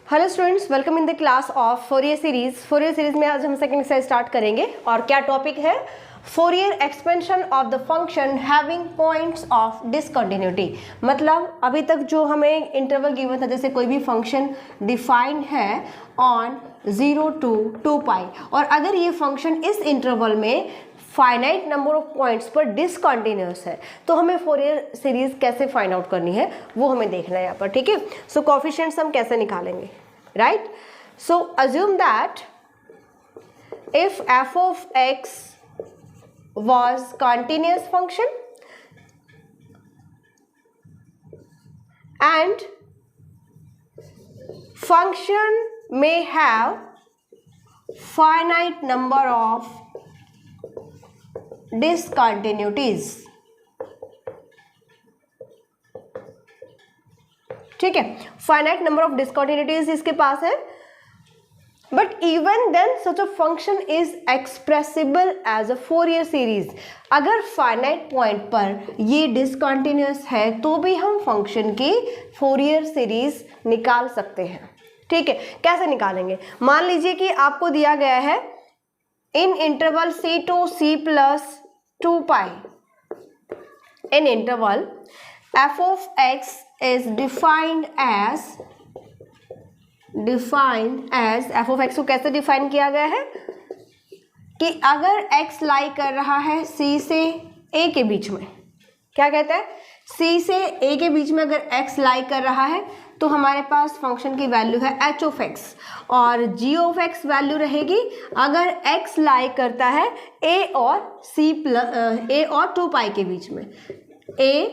Hello students, welcome in the class of Fourier series. Fourier series में आज हम second exercise start करेंगे और क्या टॉपिक है? Fourier expansion of the function having points of discontinuity. मतलब अभी तक जो हमें इंटरवल गिवन था, जैसे कोई भी फंक्शन डिफाइंड है ऑन 0 to 2 पाई, और अगर ये फंक्शन इस इंटरवल में फाइनाइट नंबर ऑफ पॉइंट्स पर डिसकंटिन्यूअस है तो हमें फोरियर सीरीज कैसे फाइंड आउट करनी है वो हमें देखना है यहाँ पर। ठीक है, सो कोएफिशिएंट्स हम कैसे निकालेंगे, right? So assume that if f of x was continuous function and function may have finite number of discontinuities। ठीक है, फाइनाइट नंबर ऑफ डिसकंटिन्यूटीज इसके पास है, but even then such a function is expressible as a Fourier series. अगर finite point पर ये discontinuous है तो भी हम फंक्शन की फोरियर सीरीज निकाल सकते हैं। ठीक है, कैसे निकालेंगे? मान लीजिए कि आपको दिया गया है in interval c to c plus 2 pi, in interval f of x is defined as f of x को कैसे डिफाइन किया गया है कि अगर x लाई कर रहा है c से a के बीच में, क्या कहते हैं, c से a के बीच में अगर x लाई कर रहा है तो हमारे पास फंक्शन की वैल्यू है h of x, और g of x वैल्यू रहेगी अगर x लाई करता है a और 2 पाई के बीच में, a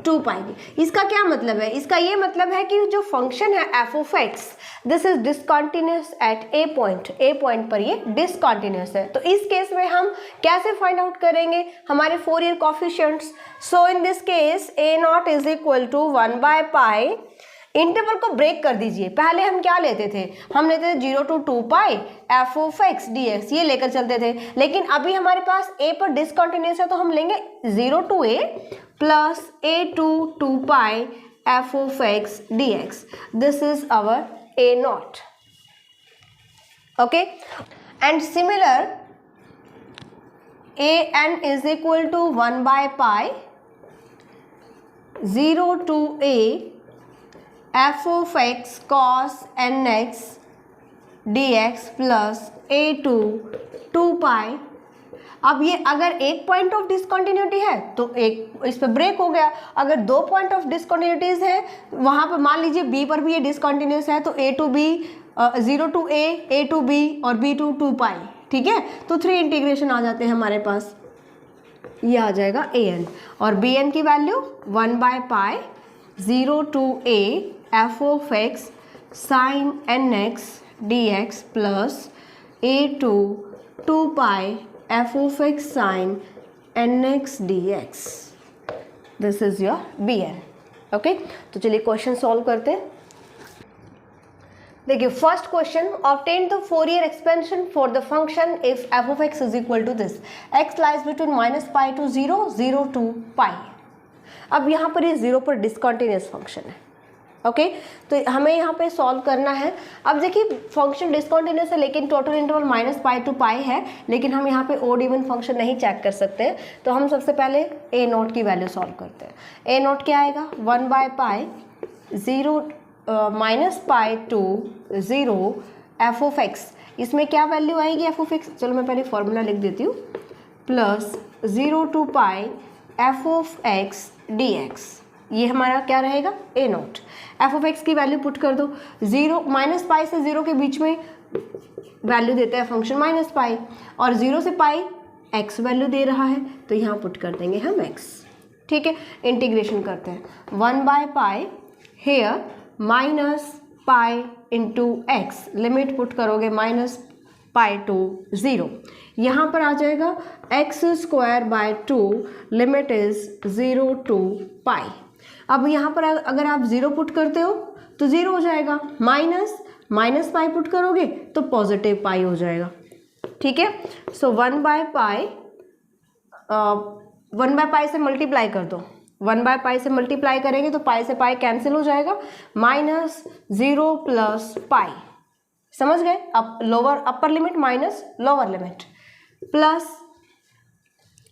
2 पाई की। इसका क्या मतलब है? इसका ये मतलब है कि जो फंक्शन है f of x this is discontinuous at a point पर ये डिसकंटिन्यूअस है। तो इस केस में हम कैसे फाइंड आउट करेंगे हमारे Fourier coefficients? So in this case a0 is equal to 1/π। Interval को ब्रेक कर दीजिए। पहले हम क्या लेते थे? हम लेते थे 0 to 2 pi f of x dx, ये लेकर चलते थे, लेकिन अभी हमारे पास a पर डिसकंटिन्यूअस है तो हम लेंगे 0 to a plus a to 2 pi f of x dx। This is our a0, okay. And similar an is equal to 1/π 0 to a f of x cos nx dx plus a to 2 पाई। अब ये अगर एक point of discontinuity है तो एक इस पे break हो गया। अगर दो पॉइंट ऑफ डिसकंटिन्यूटीज है वहां पे मान लीजिए b पर भी ये डिसकंटिन्यूस है तो a to b 0 to a to b और b to 2 पाई। ठीक है, तो 3 इंटीग्रेशन आ जाते हैं हमारे पास, ये आ जाएगा an, और bn की value 1/π 0 to a f of x sin nx dx plus a to 2 pi f of x sin nx dx। This is your bn, okay. तो चलिए क्वेश्चन सॉल्व करते हैं। देखिए first question, obtain the Fourier expansion for the function if f of x is equal to this, x lies between -π to 0 0 to pi. अब यहाँ पर ये 0 पर डिसकंटिन्यूअस फंक्शन है, ओके तो हमें यहाँ पे सॉल्व करना है। अब देखिए फंक्शन डिसकंटिन्यूअस है लेकिन टोटल इंटरवल -π to पाई है, लेकिन हम यहाँ पे ओड इवन फंक्शन नहीं चेक कर सकते हैं, तो हम सबसे पहले a0 की वैल्यू सॉल्व करते हैं। a0 क्या आएगा? 1/π 0 -π to 0 f of x। इसमें क्या वैल्यू आएगी f of x? चलो मैं पहले फॉर्मूला लिख देती हूँ, plus 0 to pi f of x dx। ये हमारा क्या रहेगा? a0। f of x की वैल्यू पुट कर दो, 0 -π से 0 के बीच में वैल्यू देता है फंक्शन -π, और 0 से पाई x वैल्यू दे रहा है तो यहाँ पुट कर देंगे हम x। ठीक है, इंटीग्रेशन करते हैं। 1/π here -π into x, limit put करोगे -π to 0, यहाँ पर आ जाएगा x² 2, limit is 0 to pi. अब यहाँ पर अगर आप 0 पुट करते हो तो 0 हो जाएगा, -π पुट करोगे तो पॉजिटिव पाई हो जाएगा। ठीक है, सो 1/π से मल्टीप्लाई कर दो 1 बाय पाई से मल्टीप्लाई करेंगे तो पाई से पाई कैंसिल हो जाएगा, माइनस 0 प्लस पाई, समझ गए। अब lower upper limit minus lower limit, plus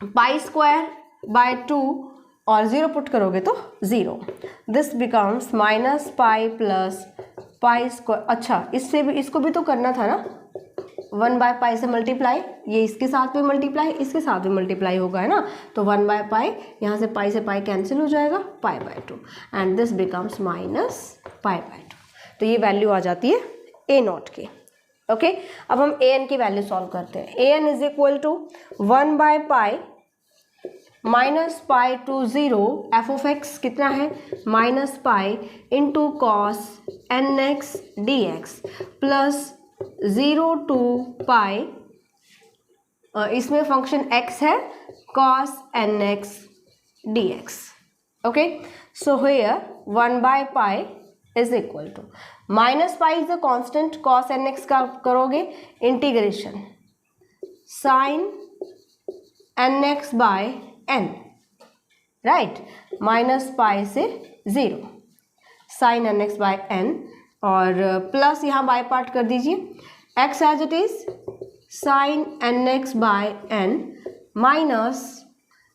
pi square by 2 और 0 पुट करोगे तो 0, this becomes minus pi plus pi square. अच्छा, इससे भी, इसको भी तो करना था ना, 1 बाय पाई से मल्टीप्लाई, ये इसके साथ भी मल्टीप्लाई, इसके साथ भी मल्टीप्लाई होगा, है ना। तो 1 बाय पाई, यहाँ से पाई कैंसिल हो जाएगा, pi by 2 and this becomes minus pi by 2। तो ये वैल्यू आ जाती है ए नॉट की। ओके, अब हम ए एन की वैल्यू सॉल्व करते हैं। A N is equal to 1 by pi minus pi to 0, f of x कितना है, minus pi into cos n x D x plus 0 to pi, इसमें फंक्शन x है, cos nx dx। Okay, so here 1 by pi is equal to, minus pi is the constant, cos nx का करोगे integration sine nx by n, right, minus pi से 0 sine nx by n, और plus यहाँ by part कर दीजिए, x as it is sine nx by n minus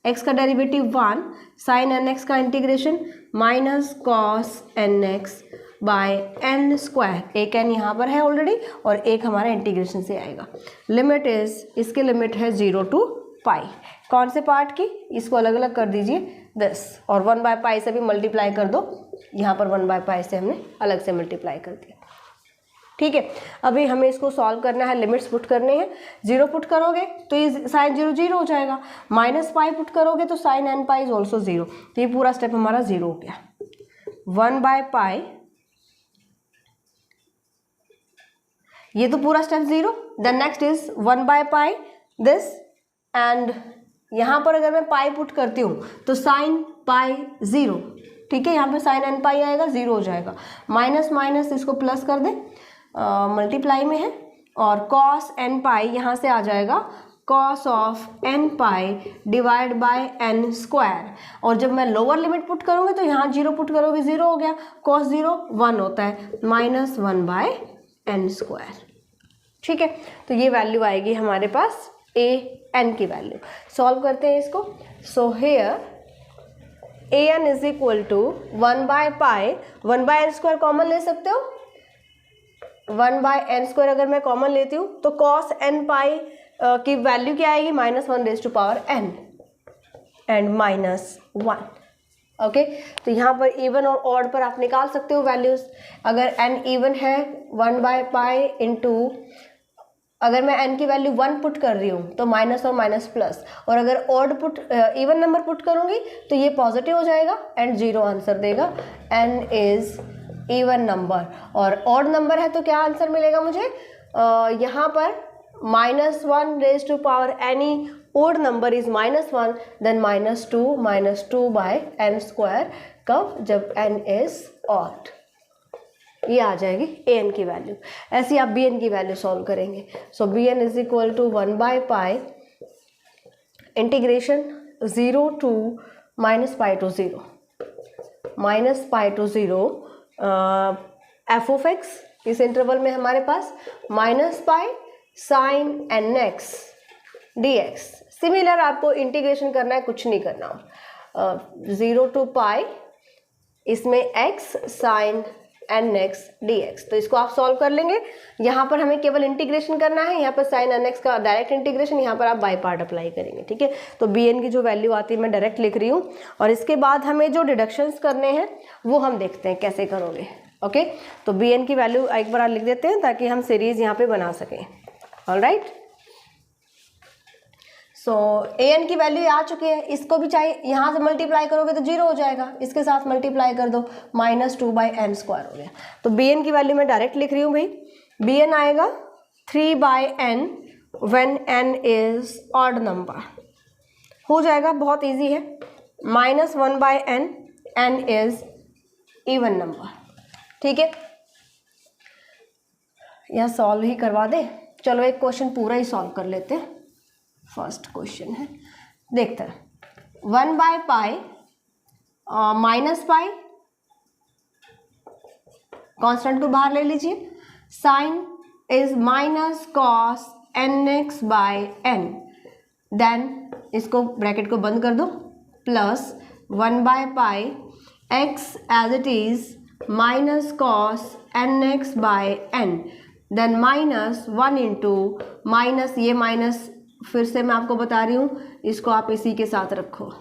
x का derivative 1 sine nx का integration minus cos nx by n square, एक n यहाँ पर है ऑलरेडी और एक हमारा इंटीग्रेशन से आएगा। लिमिट इज, इसकी लिमिट है 0 टू पाई, कौन से पार्ट की, इसको अलग अलग कर दीजिए दिस, और 1 बाय पाई से भी मल्टीप्लाई कर दो, यहाँ पर 1 बाय पाई से हमने अलग से मल्टीप्लाई कर दिया। ठीक है, अभी हमें इसको सॉल्व करना है, लिमिट्स पुट करने हैं। 0 पुट करोगे तो ये साइन 0 0 हो जाएगा, माइनस पाई पुट करोगे तो sine n pi is also 0, तो ये पूरा स्टेप हमारा 0 हो गया। 1 बाय पाई, ये तो पूरा step 0, then next is 1 by pi this, and यहाँ पर अगर मैं पाई पुट करती हूँ तो साइन पाई 0, ठीक है, यहाँ पे साइन n पाई आएगा, 0 हो जाएगा, माइनस माइनस इसको प्लस कर दें, मल्टीप्लाई में है, और कॉस n पाई यहाँ से आ जाएगा cos of n pi divide by n square, और जब मैं लोअर लिमिट पुट करूँगी तो यहाँ 0 पुट करोगे 0 हो गया, कॉस 0 1 होता है, माइनस 1 बाय n स्क्वायर। ठीक है, तो ये वैल्यू आएगी हमारे पास ए एन की वैल्यू। सॉल्व करते हैं इसको। So here A N is equal to 1 by pi, 1 by N square common ले सकते हो, 1 बाय एन स्क्वायर अगर मैं कॉमन लेती हूँ तो कॉस एन पाई की वैल्यू क्या आएगी, minus 1 raise to power N and minus 1। Okay, तो यहाँ पर इवन और ऑड पर आप निकाल सकते हो वैल्यूज। अगर एन इवन है 1 बाय पाई इंटू, अगर मैं n की वैल्यू 1 पुट कर रही हूँ तो माइनस और माइनस प्लस, और अगर odd put even number put करूँगी तो ये पॉजिटिव हो जाएगा एंड 0 आंसर देगा। n इज इवन नंबर, और ऑड नंबर है तो क्या आंसर मिलेगा मुझे, यहाँ पर minus 1 raise to power any odd number is -1, then -2 by n square, कब, जब n इज ऑड, ये आ जाएगी ए एन की वैल्यू। ऐसे आप बी एन की वैल्यू सॉल्व करेंगे। So b n is equal to 1 by pi integration 0 to minus pi to 0, minus pi to 0 f of x, इस इंटरवल में हमारे पास minus pi sine N x D x. Similar आपको integration करना है, कुछ नहीं करना, 0 टू पाई, इसमें x sine N x D X, तो इसको आप सॉल्व कर लेंगे। यहाँ पर हमें केवल इंटीग्रेशन करना है, यहाँ पर साइन एन एक्स का डायरेक्ट इंटीग्रेशन, यहाँ पर आप बाय पार्ट अप्लाई करेंगे। ठीक है, तो बी एन की जो वैल्यू आती है मैं डायरेक्ट लिख रही हूँ, और इसके बाद हमें जो डिडक्शंस करने हैं वो हम देखते हैं कैसे करोगे। ओके, तो बी एन की वैल्यू एक बार लिख देते हैं ताकि हम सीरीज यहाँ पे बना सकें। ऑलराइट, सो ए एन की वैल्यू आ चुकी है, इसको भी चाहिए, यहाँ से मल्टीप्लाई करोगे तो 0 हो जाएगा, इसके साथ मल्टीप्लाई कर दो, -2 बाई एन स्क्वायर हो गया। तो बी एन की वैल्यू मैं डायरेक्ट लिख रही हूँ भाई, बी एन आएगा 3 by N when N is odd number, हो जाएगा, बहुत इजी है, -1 by N, N is even number. ठीक है, यह सॉल्व ही करवा दे। चलो एक क्वेश्चन पूरा ही सॉल्व कर लेते हैं। फर्स्ट क्वेश्चन है, देखते हैं, 1 by pi minus pi, constant को बाहर ले लीजिए, sine is minus cos n x by n, then इसको ब्रैकेट को बंद कर दो, प्लस 1/पाई x as it is minus cos n x by n, then minus 1 into minus, ये माइनस फिर से मैं आपको बता रही हूँ, इसको आप इसी के साथ रखो,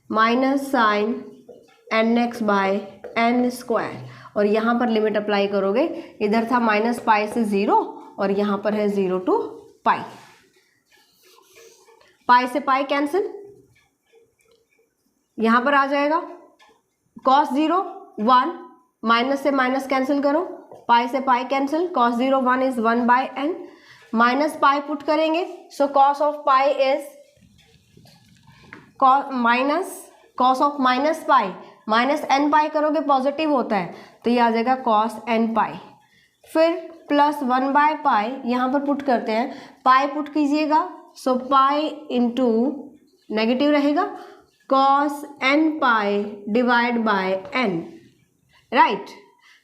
minus sine N x by N square, और यहाँ पर लिमिट अप्लाई करोगे, इधर था माइनस पाई से 0 और यहाँ पर है 0 to पाई, पाई से पाई कैंसिल, यहाँ पर आ जाएगा cos 0 1, माइनस से माइनस कैंसिल करो, पाई से pi cancel, cos 0 1 is 1/n, minus pi put करेंगे, so cos of pi is cos of minus pi, minus n pi करोगे पॉजिटिव होता है, तो ये आ जाएगा cos n पाई, फिर प्लस 1/पाई यहाँ पर पुट करते हैं, पाई पुट कीजिएगा, सो पाई इंटू नेगेटिव रहेगा, cos n pi divide by n, right,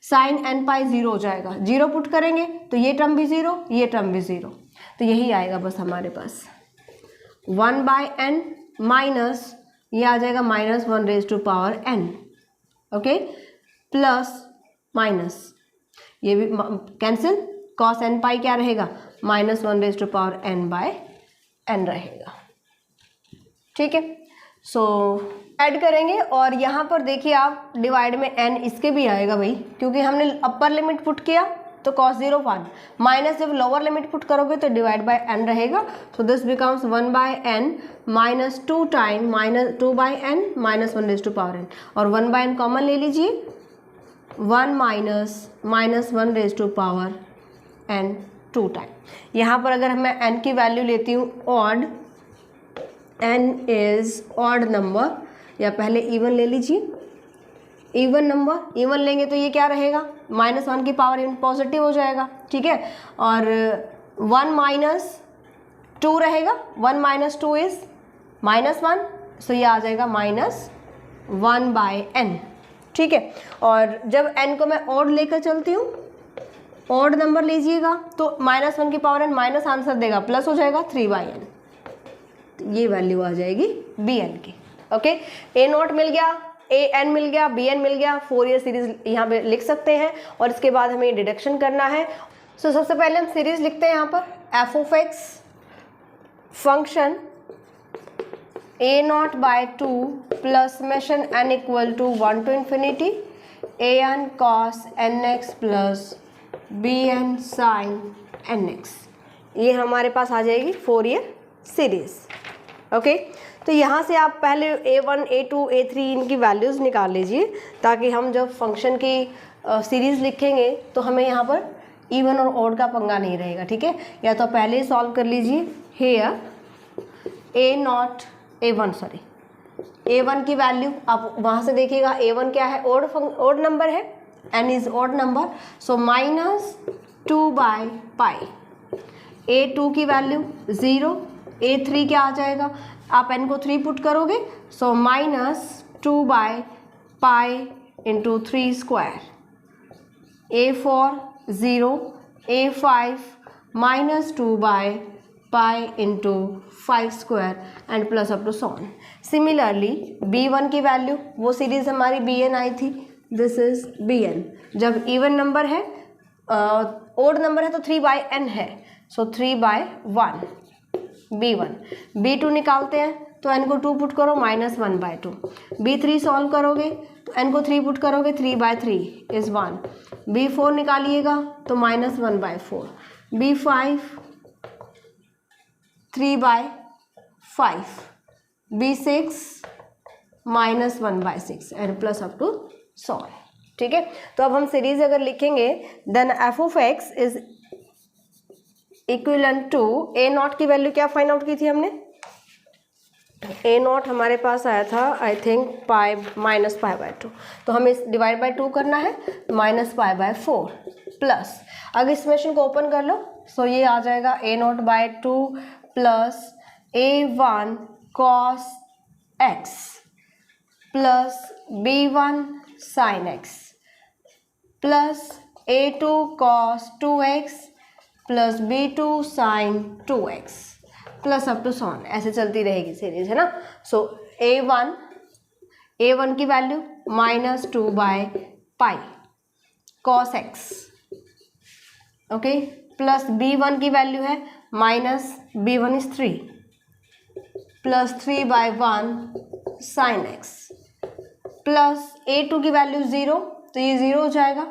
sine n pi 0 हो जाएगा, 0 पुट करेंगे तो ये टर्म भी 0, ये टर्म भी 0, तो यही आएगा बस हमारे पास 1/n माइनस, ये आ जाएगा minus 1 raise to power n, okay, plus minus, ये भी कैंसिल, cos n पाई क्या रहेगा, minus 1 raise to power n by n रहेगा, ठीक है। सो ऐड करेंगे और यहाँ पर देखिए आप डिवाइड में n इसके भी आएगा भाई, क्योंकि हमने अपर लिमिट पुट किया तो cos 0 1, माइनस जब लोअर लिमिट पुट करोगे तो डिवाइड बाय n रहेगा, so this becomes 1/n minus 2 time minus 2/n minus 1 raise to power n, और 1/n कॉमन ले लीजिए, 1 minus 1 raise to power n 2 time. यहाँ पर अगर मैं n की वैल्यू लेती हूँ odd, n is odd number, या पहले इवन ले लीजिए, इवन नंबर, इवन लेंगे तो ये क्या रहेगा, माइनस 1 की पावर इवन पॉजिटिव हो जाएगा, ठीक है, और 1 माइनस 2 रहेगा, 1 माइनस 2 इज माइनस 1, सो ये आ जाएगा माइनस 1/n, ठीक है। और जब n को मैं ऑड लेकर चलती हूँ, ऑड नंबर लीजिएगा तो माइनस 1 की पावर n माइनस आंसर देगा, प्लस हो जाएगा 3/n, ये वैल्यू आ जाएगी bn की, ओके। a नॉट मिल गया, an मिल गया, bn मिल गया, फोरियर सीरीज यहाँ पे लिख सकते हैं, और इसके बाद हमें डिडक्शन करना है। सो सबसे पहले हम सीरीज लिखते हैं यहाँ पर, f of x function a0/2 plus summation n equal to 1 to infinity an cos nx plus bn sin nx, ये हमारे पास आ जाएगी फोरियर सीरीज, ओके। तो यहाँ से आप पहले a1 a2 a3 इनकी वैल्यूज़ निकाल लीजिए, ताकि हम जब फंक्शन की सीरीज़ लिखेंगे तो हमें यहाँ पर इवन और ऑड का पंगा नहीं रहेगा, ठीक है। या तो पहले ही सॉल्व कर लीजिए, हेयर a1 की वैल्यू आप वहाँ से देखिएगा, a1 क्या है, ऑड नंबर है, n is odd number, so minus 2/पाई, a2 की वैल्यू 0, a3 क्या आ जाएगा, आप n को 3 पुट करोगे, सो माइनस 2/पाई into 3 square, a4 0, a5 minus 2/पाई into 5 square and plus up to so on. Similarly b1 की वैल्यू, वो सीरीज हमारी bn आई थी, दिस इज bn, जब इवन नंबर है, ओड नंबर है तो 3/n है, सो 3/1 b1, b2 निकालते हैं तो n को 2 पुट करो, माइनस 1/2, b3 सॉल्व करोगे तो n को 3 पुट करोगे, 3/3 इज 1, b4 निकालिएगा तो minus 1/4, b5 3/5, b6 minus 1/6 and plus up to so on, ठीक है। तो अब हम सीरीज अगर लिखेंगे, then f of x is equivalent to a0 की वैल्यू क्या फाइंड आउट की थी हमने, a0 हमारे पास आया था आई थिंक माइनस पाई/2, तो हमें डिवाइड बाय 2 करना है, माइनस पाई/4 प्लस, अगर इस इक्वेशन को ओपन कर लो, सो ये आ जाएगा a0/2 plus a1 cos x plus b1 sin x plus a2 cos 2x plus b2 sin 2x plus up to so on, ऐसे चलती रहेगी सीरीज, है ना। सो a1 की value -2/π cos x, okay, plus b1 की वैल्यू है -b1 is 3 plus 3/1 sin x plus a2 की वैल्यू 0, तो ये 0 हो जाएगा।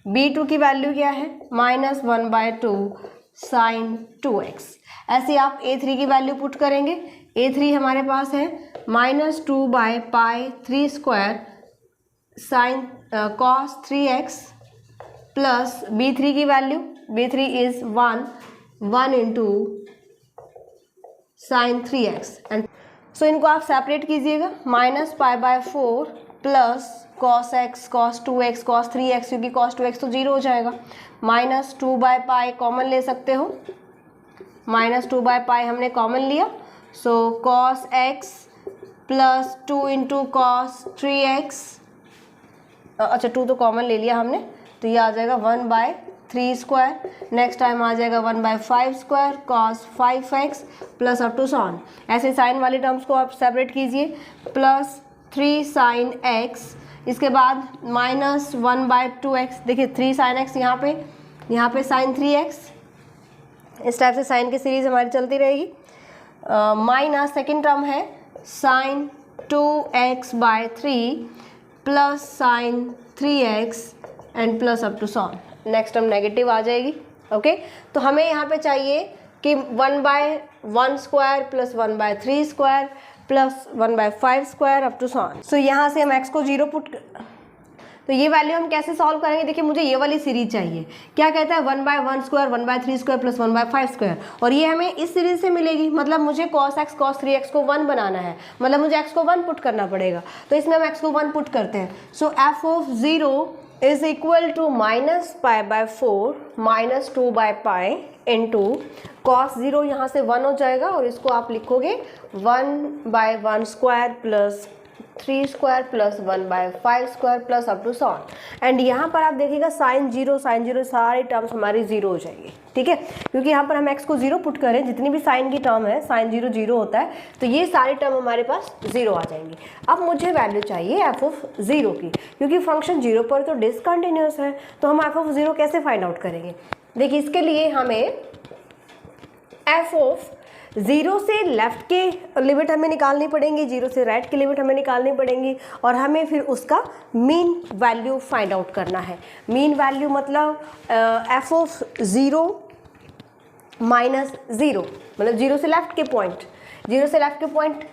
b2 की वैल्यू क्या है -1/2 sin 2x। ऐसे आप a3 की वैल्यू पुट करेंगे। a3 हमारे पास है -2/π 3² sin cos 3x plus b3 की value, b3 is 1 into sin 3x and so इनको आप सेपरेट कीजिएगा। -π/4 plus cos x cos 2x cos 3x, क्योंकि cos 2x तो 0 हो जाएगा। -2/π कॉमन ले सकते हो, -2/π हमने कॉमन लिया, सो cos x plus 2 into cos 3x, अच्छा 2 तो कॉमन ले लिया हमने, तो ये आ जाएगा 1/3²। नेक्स्ट टाइम आ जाएगा 1/5² cos 5x plus up to so on. ऐसे साइन वाले टर्म्स को आप सेपरेट कीजिए, प्लस 3 sin x, इसके बाद -1/2x, देखिए 3 sin x यहाँ पे sin 3x, इस टाइप से साइन की सीरीज हमारी चलती रहेगी। माइनस सेकेंड टर्म है sin 2x/3 plus sin 3x and plus up to so on. Next term negative आ जाएगी, ओके। तो हमें यहाँ पे चाहिए कि 1/1² plus 1/3² plus 1/5² up to so on. So यहाँ से हम x को 0 पुट, तो ये वैल्यू हम कैसे सॉल्व करेंगे, देखिए मुझे ये वाली सीरीज चाहिए। क्या कहता है 1/1² 1/3² प्लस 1/5², और ये हमें इस सीरीज से मिलेगी। मतलब मुझे cos x cos 3x को 1 बनाना है, मतलब मुझे x को 1 पुट करना पड़ेगा। तो इसमें हम x को 1 पुट करते हैं। So f of 0 is equal to -π/4 -2/π into cos 0, यहाँ से 1 हो जाएगा, और इसको आप लिखोगे 1/1² plus 3² plus 1/5² plus up to so on. And यहाँ पर आप देखिएगा sin 0 सारी टर्म्स हमारी 0 हो जाएगी, ठीक है, क्योंकि यहाँ पर हम x को 0 पुट करें, जितनी भी साइन की टर्म है sin 0 0 होता है, तो ये सारी टर्म हमारे पास 0 आ जाएंगी। अब मुझे वैल्यू चाहिए f ऑफ 0 की, क्योंकि फंक्शन 0 पर तो डिसकंटिन्यूअस है, तो हम f ऑफ 0 कैसे फाइंड आउट करेंगे। देखिए इसके लिए हमें f ऑफ 0 से लेफ्ट के लिमिट हमें निकालनी पड़ेंगी, 0 से राइट की लिमिट हमें निकालनी पड़ेंगी, और हमें फिर उसका मीन वैल्यू फाइंड आउट करना है। मीन वैल्यू मतलब f ऑफ 0 माइनस 0, मतलब 0 से लेफ्ट के पॉइंट, 0 से लेफ्ट के पॉइंट,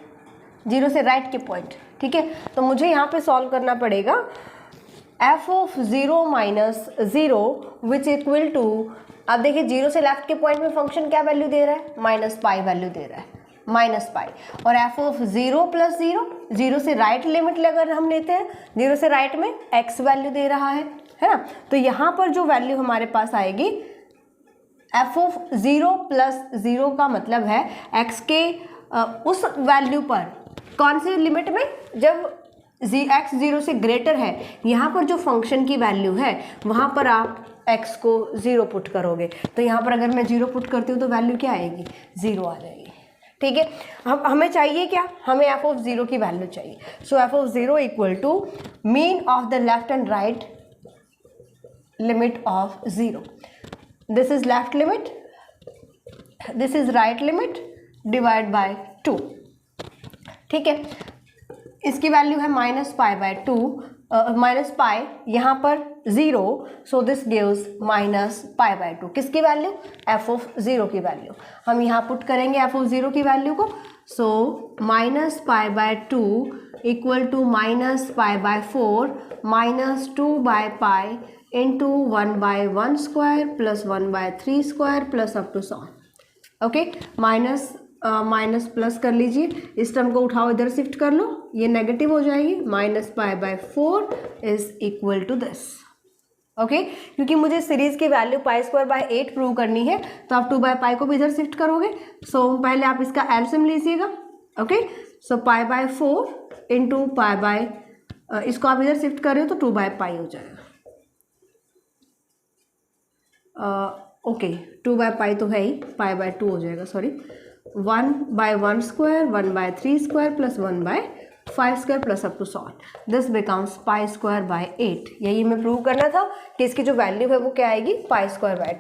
0 से राइट के पॉइंट, ठीक है। तो मुझे यहाँ पे सॉल्व करना पड़ेगा f of 0 minus 0 which equal to, अब देखिए 0 से लेफ्ट के पॉइंट में फंक्शन क्या वैल्यू दे रहा है, -π वैल्यू दे रहा है, -π, और f ऑफ 0 प्लस 0, 0 से राइट लिमिट अगर हम लेते हैं, 0 से राइट में x वैल्यू दे रहा है ना। तो यहाँ पर जो वैल्यू हमारे पास आएगी f ऑफ 0 प्लस 0 का मतलब है x के उस वैल्यू पर, कौन सी लिमिट में, जब x 0 से ग्रेटर है, यहाँ पर जो फंक्शन की वैल्यू है वहाँ पर आप x को 0 पुट करोगे। तो यहाँ पर अगर मैं 0 पुट करती हूँ तो वैल्यू क्या आएगी, 0 आ जाएगी, ठीक है। हमें चाहिए क्या, हमें f ऑफ 0 की वैल्यू चाहिए। So f of 0 equal to mean of the left and right limit of 0। This is left limit, this is right limit divide by 2, ठीक है। इसकी वैल्यू है -π/2, -π यहाँ पर 0, सो दिस गिव्स -π/2। किसकी वैल्यू, f ऑफ 0 की value. हम यहाँ पुट करेंगे f ऑफ 0 की वैल्यू को, so -π/2 equal to -π/4 -2/π into 1/1² plus 1/3² plus up to so on, okay. Minus plus कर लीजिए, इस टर्म को उठाओ इधर शिफ्ट कर लो, ये नेगेटिव हो जाएगी, -π/4 is equal to this, okay. क्योंकि मुझे सीरीज की वैल्यू π² 8 प्रूव करनी है, तो आप 2/π को भी इधर शिफ्ट करोगे। सो पहले आप इसका एलसीएम लीजिएगा, okay. So π/4 into pi by, इसको आप इधर शिफ्ट कर रहे हो तो 2/पाई हो जाएगा। ओके 2/पाई तो है ही, पाई/2 हो जाएगा, sorry. 1/1² 1/3² plus 1/5² plus up to solve, this becomes π² by 8। यही हमें प्रूव करना था कि इसकी जो वैल्यू है वो क्या आएगी, π² by 8।